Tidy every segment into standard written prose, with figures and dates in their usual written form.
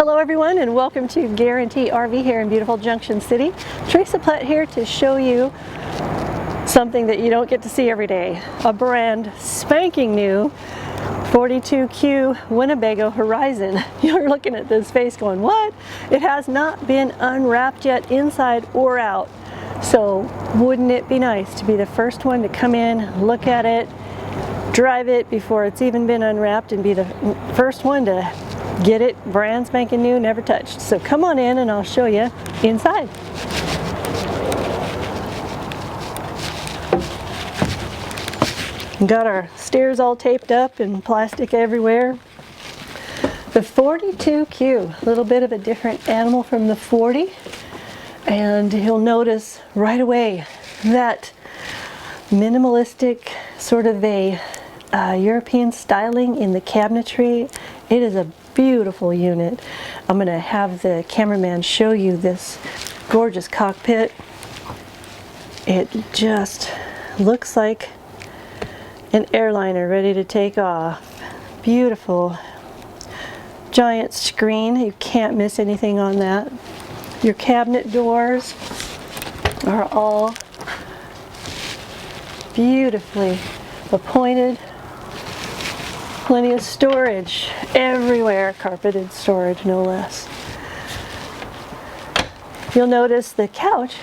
Hello everyone and welcome to Guarantee RV here in beautiful Junction City. Teresa Platt here to show you something that you don't get to see every day. A brand spanking new 42Q Winnebago Horizon. You're looking at this face going, what? It has not been unwrapped yet inside or out. So wouldn't it be nice to be the first one to come in, look at it, drive it before it's even been unwrapped, and be the first one to get it brand spanking new, never touched. So come on in and I'll show you inside. Got our stairs all taped up and plastic everywhere. The 42Q, a little bit of a different animal from the 40, and you'll notice right away that minimalistic sort of a European styling in the cabinetry. It is a beautiful unit. I'm going to have the cameraman show you this gorgeous cockpit. It just looks like an airliner ready to take off. Beautiful giant screen. You can't miss anything on that. Your cabinet doors are all beautifully appointed. Plenty of storage everywhere, carpeted storage no less. You'll notice the couch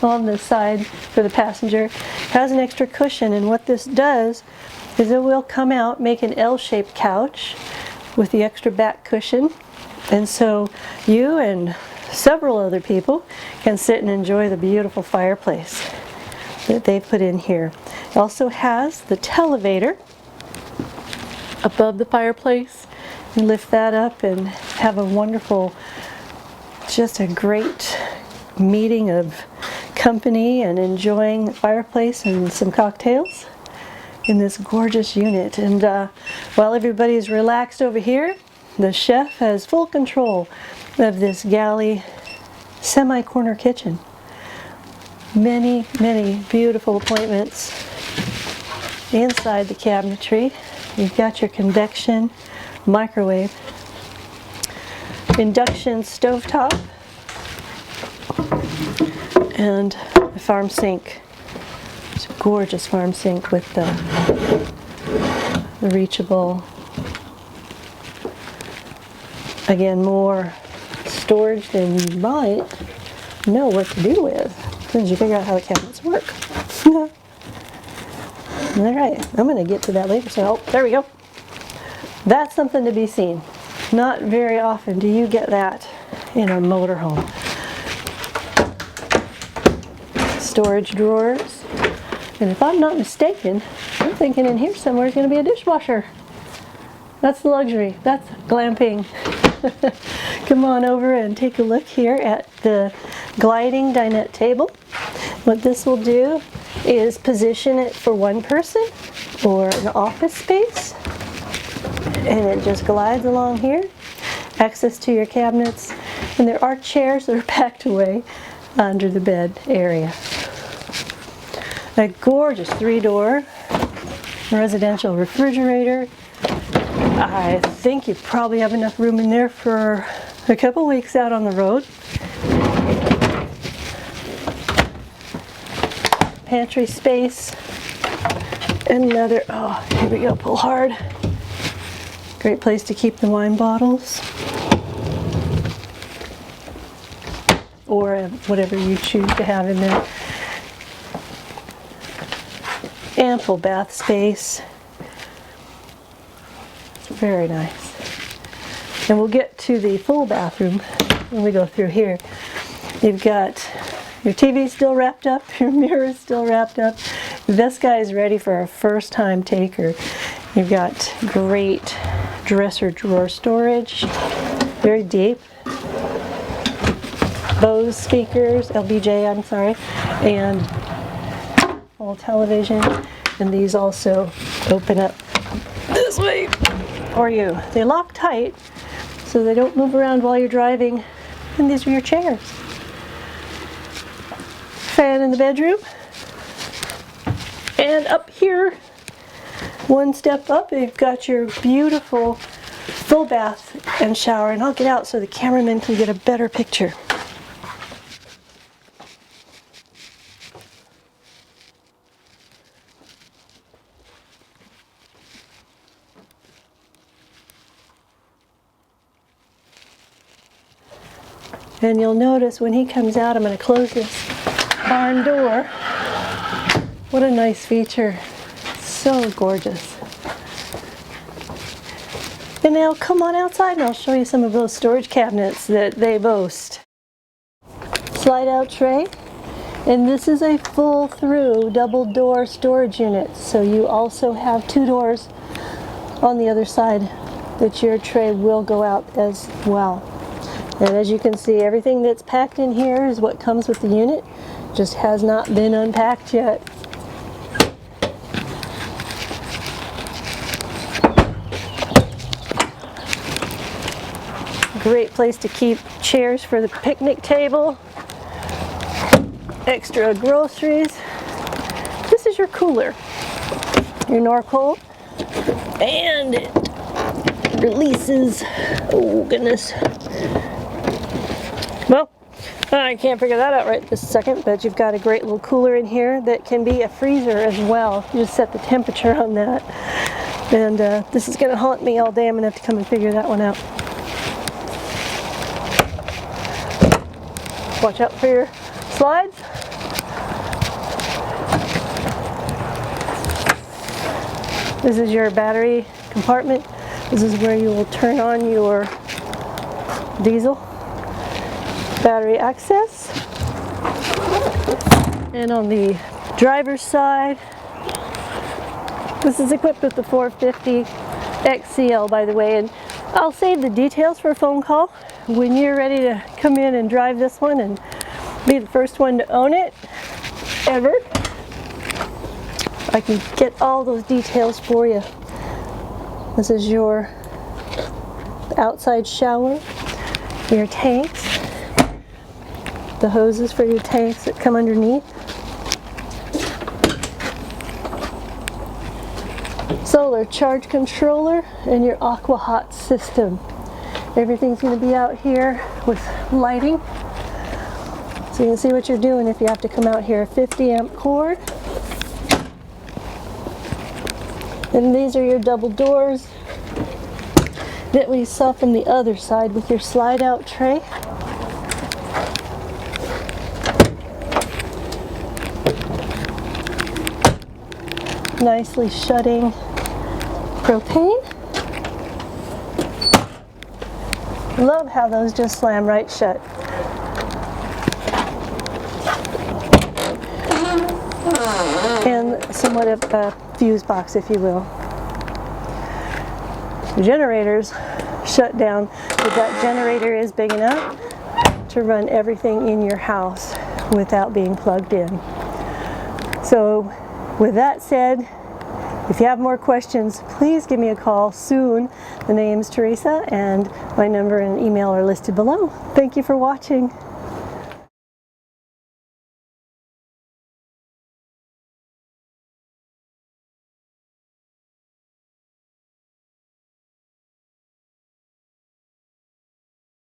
on the side for the passenger has an extra cushion, and what this does is it will come out, make an L-shaped couch with the extra back cushion, and so you and several other people can sit and enjoy the beautiful fireplace that they put in here. It also has the televator above the fireplace. You lift that up and have a wonderful, just a great meeting of company and enjoying the fireplace and some cocktails in this gorgeous unit. And while everybody's relaxed over here, the chef has full control of this galley semi-corner kitchen. Many beautiful appointments inside the cabinetry. You've got your convection microwave, induction stovetop, and a farm sink. It's a gorgeous farm sink with the reachable, again, more storage than you might know what to do with as soon as you figure out how the cabinets work. Alright, I'm going to get to that later. So, there we go. That's something to be seen. Not very often do you get that in a motorhome. Storage drawers. And if I'm not mistaken, I'm thinking in here somewhere is going to be a dishwasher. That's the luxury. That's glamping. Come on over and take a look here at the gliding dinette table. What this will do is position it for one person or an office space, and it just glides along here. Access to your cabinets, and there are chairs that are packed away under the bed area. A gorgeous 3-door residential refrigerator. I think you probably have enough room in there for a couple weeks out on the road. Pantry space. Another, oh, here we go, pull hard. Great place to keep the wine bottles. Or whatever you choose to have in there. Ample bath space. Very nice. And we'll get to the full bathroom when we go through here. You've got your TV still wrapped up, your mirror is still wrapped up. This guy is ready for a first-time taker. You've got great dresser drawer storage, very deep. Bose speakers, LBJ, I'm sorry, and full television. And these also open up this way for you. They lock tight so they don't move around while you're driving. And these are your chairs. Fan in the bedroom. And up here, one step up, you've got your beautiful full bath and shower, and I'll get out so the cameraman can get a better picture. And you'll notice when he comes out, I'm going to close this barn door. What a nice feature. So gorgeous. And now come on outside and I'll show you some of those storage cabinets that they boast. Slide out tray. And this is a full through double door storage unit. So you also have 2 doors on the other side that your tray will go out as well. And as you can see, everything that's packed in here is what comes with the unit. Just has not been unpacked yet. Great place to keep chairs for the picnic table. Extra groceries. This is your cooler. Your Norcold. And it releases, oh goodness. Well, I can't figure that out right this second, but you've got a great little cooler in here that can be a freezer as well. You just set the temperature on that. And this is going to haunt me all day. I'm going to have to come and figure that one out. Watch out for your slides. This is your battery compartment. This is where you will turn on your diesel. Battery access. And on the driver's side, this is equipped with the 450 XCL, by the way, and I'll save the details for a phone call when you're ready to come in and drive this one and be the first one to own it ever. I can get all those details for you. This is your outside shower, your tanks, the hoses for your tanks that come underneath. Solar charge controller and your aqua hot system. Everything's going to be out here with lighting, so you can see what you're doing if you have to come out here. 50 amp cord. And these are your double doors that we saw from the other side with your slide out tray. Nicely shutting propane. Love how those just slam right shut. And somewhat of a fuse box, if you will. The generators shut down, but that generator is big enough to run everything in your house without being plugged in. So with that said, if you have more questions, please give me a call soon. The name's Teresa, and my number and email are listed below. Thank you for watching.